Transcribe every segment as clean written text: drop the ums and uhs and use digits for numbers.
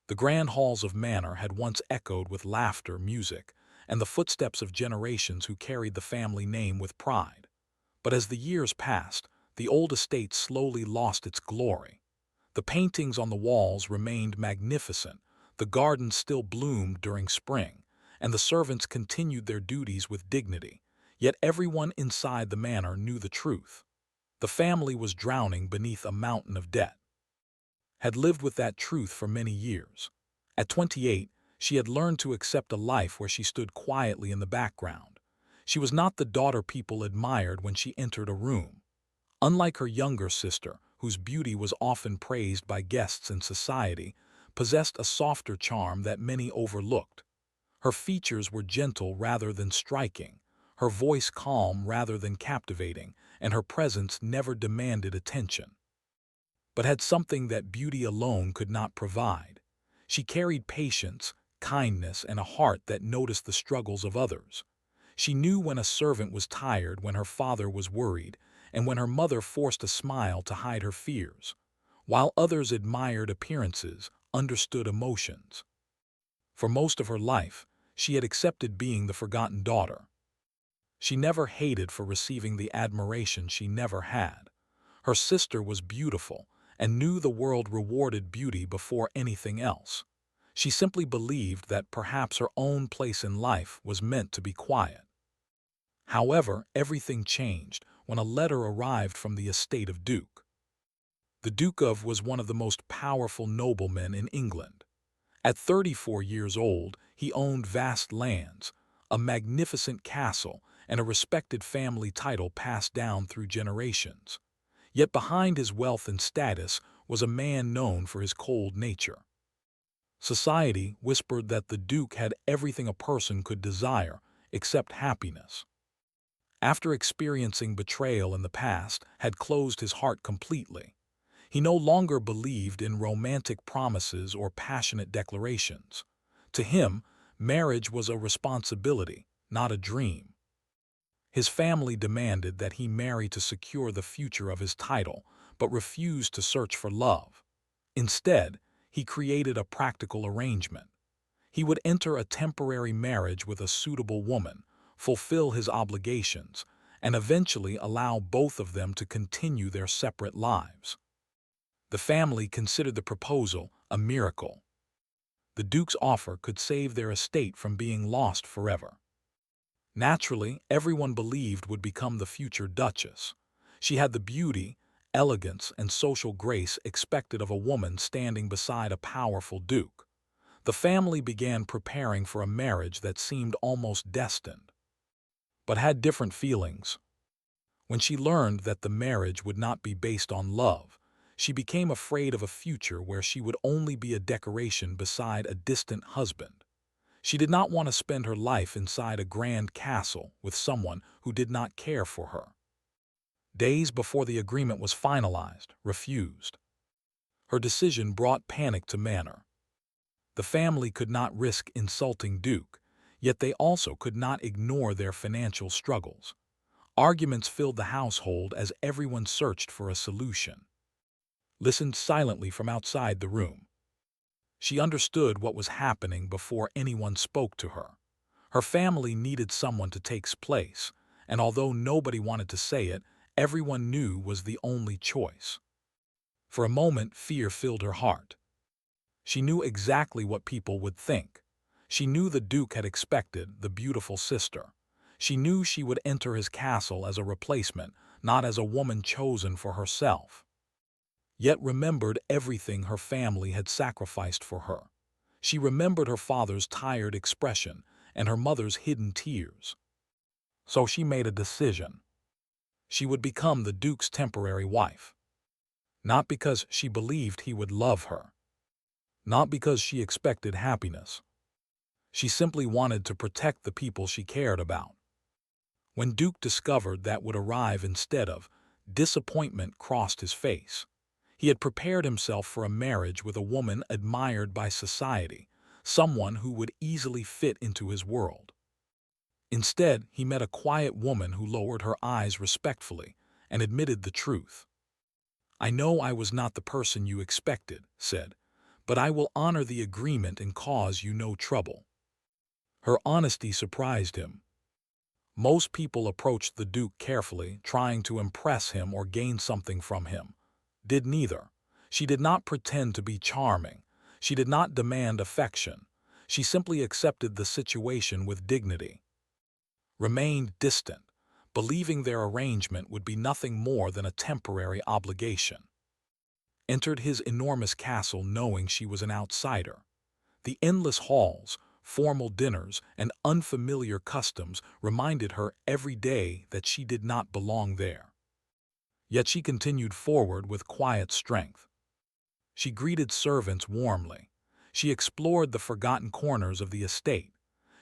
The grand halls of Manor had once echoed with laughter, music, and the footsteps of generations who carried the family name with pride. But as the years passed, the old estate slowly lost its glory. The paintings on the walls remained magnificent, the gardens still bloomed during spring, and the servants continued their duties with dignity. Yet everyone inside the manor knew the truth. The family was drowning beneath a mountain of debt. Had lived with that truth for many years. At 28, she had learned to accept a life where she stood quietly in the background. She was not the daughter people admired when she entered a room. Unlike her younger sister, whose beauty was often praised by guests in society, possessed a softer charm that many overlooked. Her features were gentle rather than striking, her voice calm rather than captivating, and her presence never demanded attention, but had something that beauty alone could not provide. She carried patience, kindness, and a heart that noticed the struggles of others. She knew when a servant was tired, when her father was worried, and when her mother forced a smile to hide her fears. While others admired appearances, understood emotions. For most of her life, she had accepted being the forgotten daughter. She never hated for receiving the admiration she never had. Her sister was beautiful and knew the world rewarded beauty before anything else. She simply believed that perhaps her own place in life was meant to be quiet. However, everything changed when a letter arrived from the estate of Duke. The Duke of was one of the most powerful noblemen in England. At 34 years old, he owned vast lands, a magnificent castle, and a respected family title passed down through generations. Yet behind his wealth and status was a man known for his cold nature. Society whispered that the Duke had everything a person could desire except happiness. After experiencing betrayal in the past, had closed his heart completely. He no longer believed in romantic promises or passionate declarations. To him, marriage was a responsibility, not a dream. His family demanded that he marry to secure the future of his title, but refused to search for love. Instead, he created a practical arrangement. He would enter a temporary marriage with a suitable woman, fulfill his obligations, and eventually allow both of them to continue their separate lives. The family considered the proposal a miracle. The Duke's offer could save their estate from being lost forever. Naturally, everyone believed would become the future Duchess. She had the beauty, elegance, and social grace expected of a woman standing beside a powerful Duke. The family began preparing for a marriage that seemed almost destined, but had different feelings. When she learned that the marriage would not be based on love, she became afraid of a future where she would only be a decoration beside a distant husband. She did not want to spend her life inside a grand castle with someone who did not care for her. Days before the agreement was finalized, refused. Her decision brought panic to Manor. The family could not risk insulting Duke, yet they also could not ignore their financial struggles. Arguments filled the household as everyone searched for a solution. Listened silently from outside the room. She understood what was happening before anyone spoke to her. Her family needed someone to take place, and although nobody wanted to say it, everyone knew was the only choice. For a moment, fear filled her heart. She knew exactly what people would think. She knew the Duke had expected the beautiful sister. She knew she would enter his castle as a replacement, not as a woman chosen for herself. Yet remembered everything her family had sacrificed for her. She remembered her father's tired expression and her mother's hidden tears. So she made a decision. She would become the Duke's temporary wife. Not because she believed he would love her. Not because she expected happiness. She simply wanted to protect the people she cared about. When Duke discovered that would arrive instead of, disappointment crossed his face. He had prepared himself for a marriage with a woman admired by society, someone who would easily fit into his world. Instead, he met a quiet woman who lowered her eyes respectfully and admitted the truth. "I know I was not the person you expected," said, but I will honor the agreement and cause you no trouble." Her honesty surprised him. Most people approached the Duke carefully, trying to impress him or gain something from him. Did neither. She did not pretend to be charming. She did not demand affection. She simply accepted the situation with dignity. Remained distant, believing their arrangement would be nothing more than a temporary obligation. Entered his enormous castle knowing she was an outsider. The endless halls, formal dinners, and unfamiliar customs reminded her every day that she did not belong there. Yet she continued forward with quiet strength. She greeted servants warmly. She explored the forgotten corners of the estate.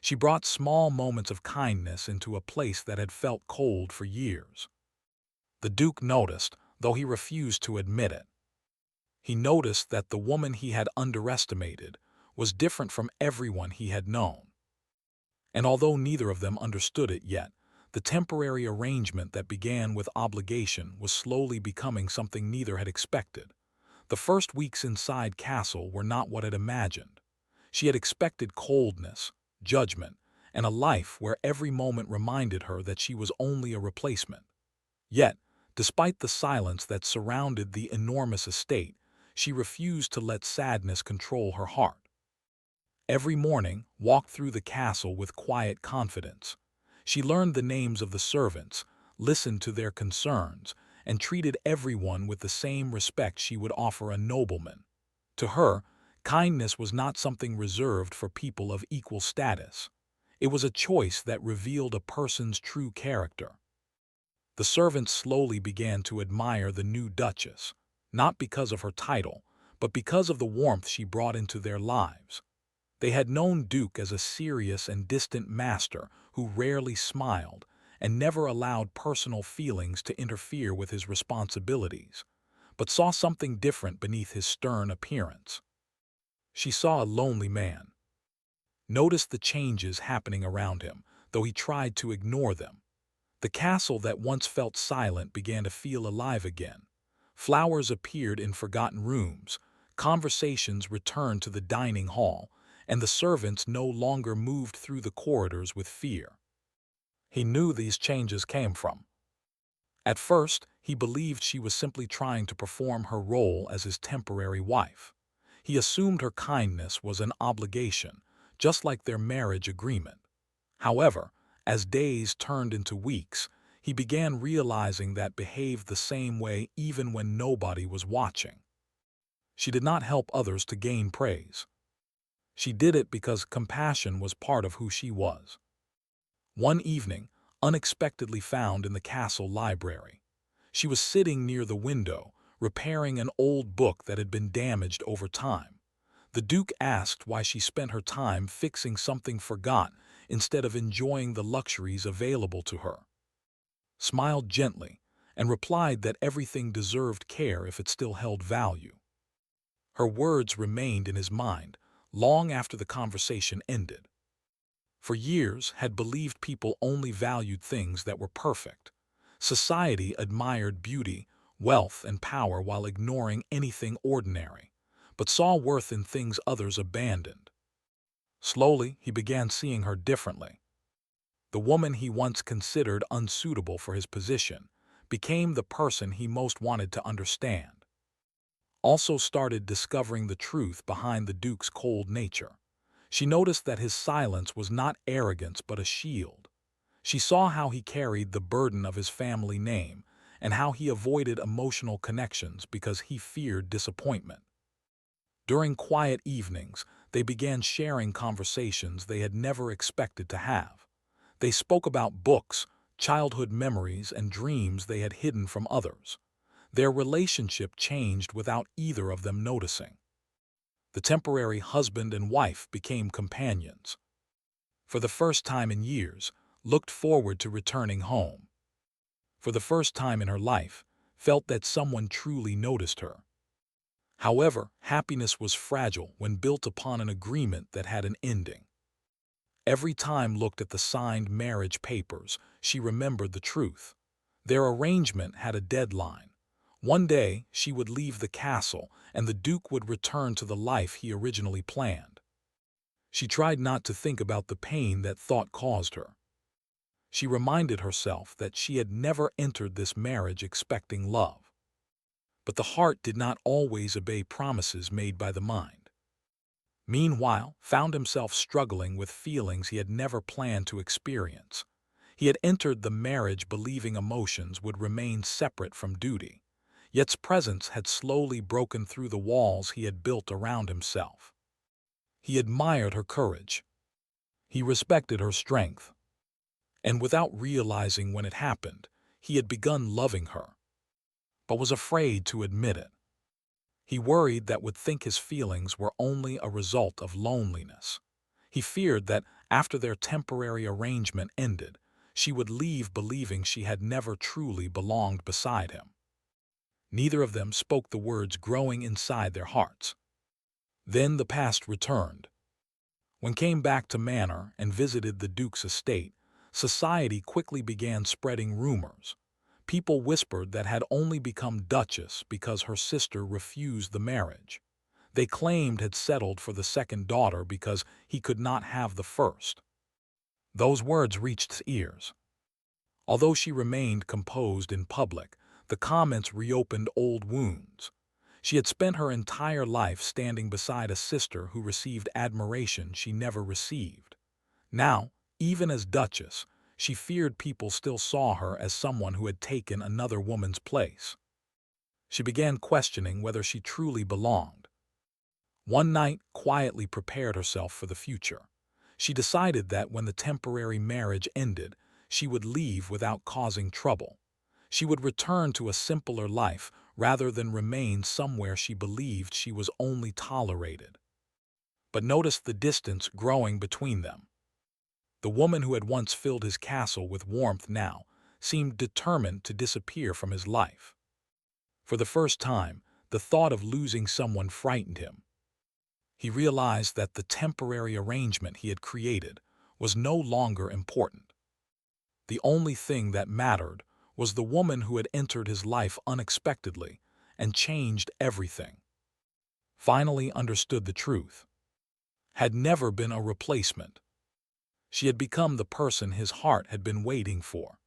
She brought small moments of kindness into a place that had felt cold for years. The Duke noticed, though he refused to admit it. He noticed that the woman he had underestimated was different from everyone he had known. And although neither of them understood it yet, the temporary arrangement that began with obligation was slowly becoming something neither had expected. The first weeks inside Castle were not what had imagined. She had expected coldness, judgment, and a life where every moment reminded her that she was only a replacement. Yet, despite the silence that surrounded the enormous estate, she refused to let sadness control her heart. Every morning, walked through the castle with quiet confidence. She learned the names of the servants, listened to their concerns, and treated everyone with the same respect she would offer a nobleman. To her, kindness was not something reserved for people of equal status. It was a choice that revealed a person's true character. The servants slowly began to admire the new Duchess, not because of her title, but because of the warmth she brought into their lives. They had known Duke as a serious and distant master who rarely smiled and never allowed personal feelings to interfere with his responsibilities, but saw something different beneath his stern appearance. She saw a lonely man. Noticed the changes happening around him, though he tried to ignore them. The castle that once felt silent began to feel alive again. Flowers appeared in forgotten rooms, conversations returned to the dining hall, and the servants no longer moved through the corridors with fear. He knew these changes came from. At first, he believed she was simply trying to perform her role as his temporary wife. He assumed her kindness was an obligation, just like their marriage agreement. However, as days turned into weeks, he began realizing that behaved the same way even when nobody was watching. She did not help others to gain praise. She did it because compassion was part of who she was. One evening, unexpectedly found in the castle library. She was sitting near the window, repairing an old book that had been damaged over time. The Duke asked why she spent her time fixing something forgotten instead of enjoying the luxuries available to her. Smiled gently, and replied that everything deserved care if it still held value. Her words remained in his mind long after the conversation ended. For years had believed people only valued things that were perfect. Society admired beauty, wealth, and power while ignoring anything ordinary, but saw worth in things others abandoned. Slowly, he began seeing her differently. The woman he once considered unsuitable for his position became the person he most wanted to understand. Also started discovering the truth behind the Duke's cold nature. She noticed that his silence was not arrogance but a shield. She saw how he carried the burden of his family name and how he avoided emotional connections because he feared disappointment. During quiet evenings, they began sharing conversations they had never expected to have. They spoke about books, childhood memories, and dreams they had hidden from others. Their relationship changed without either of them noticing. The temporary husband and wife became companions. For the first time in years, looked forward to returning home. For the first time in her life, felt that someone truly noticed her. However, happiness was fragile when built upon an agreement that had an ending. Every time looked at the signed marriage papers, she remembered the truth. Their arrangement had a deadline. One day, she would leave the castle, and the Duke would return to the life he originally planned. She tried not to think about the pain that thought caused her. She reminded herself that she had never entered this marriage expecting love. But the heart did not always obey promises made by the mind. Meanwhile, found himself struggling with feelings he had never planned to experience. He had entered the marriage believing emotions would remain separate from duty, yet its presence had slowly broken through the walls he had built around himself. He admired her courage. He respected her strength. And without realizing when it happened, he had begun loving her, but was afraid to admit it. He worried that would think his feelings were only a result of loneliness. He feared that after their temporary arrangement ended, she would leave believing she had never truly belonged beside him. Neither of them spoke the words growing inside their hearts. Then the past returned. When came back to Manor and visited the Duke's estate, society quickly began spreading rumors. People whispered that had only become Duchess because her sister refused the marriage. They claimed had settled for the second daughter because he could not have the first. Those words reached his ears. Although she remained composed in public, the comments reopened old wounds. She had spent her entire life standing beside a sister who received admiration she never received. Now, even as Duchess, she feared people still saw her as someone who had taken another woman's place. She began questioning whether she truly belonged. One night, quietly prepared herself for the future. She decided that when the temporary marriage ended, she would leave without causing trouble. She would return to a simpler life rather than remain somewhere she believed she was only tolerated. But noticed the distance growing between them. The woman who had once filled his castle with warmth now seemed determined to disappear from his life. For the first time, the thought of losing someone frightened him. He realized that the temporary arrangement he had created was no longer important. The only thing that mattered was the woman who had entered his life unexpectedly and changed everything. Finally understood the truth. Had never been a replacement. She had become the person his heart had been waiting for.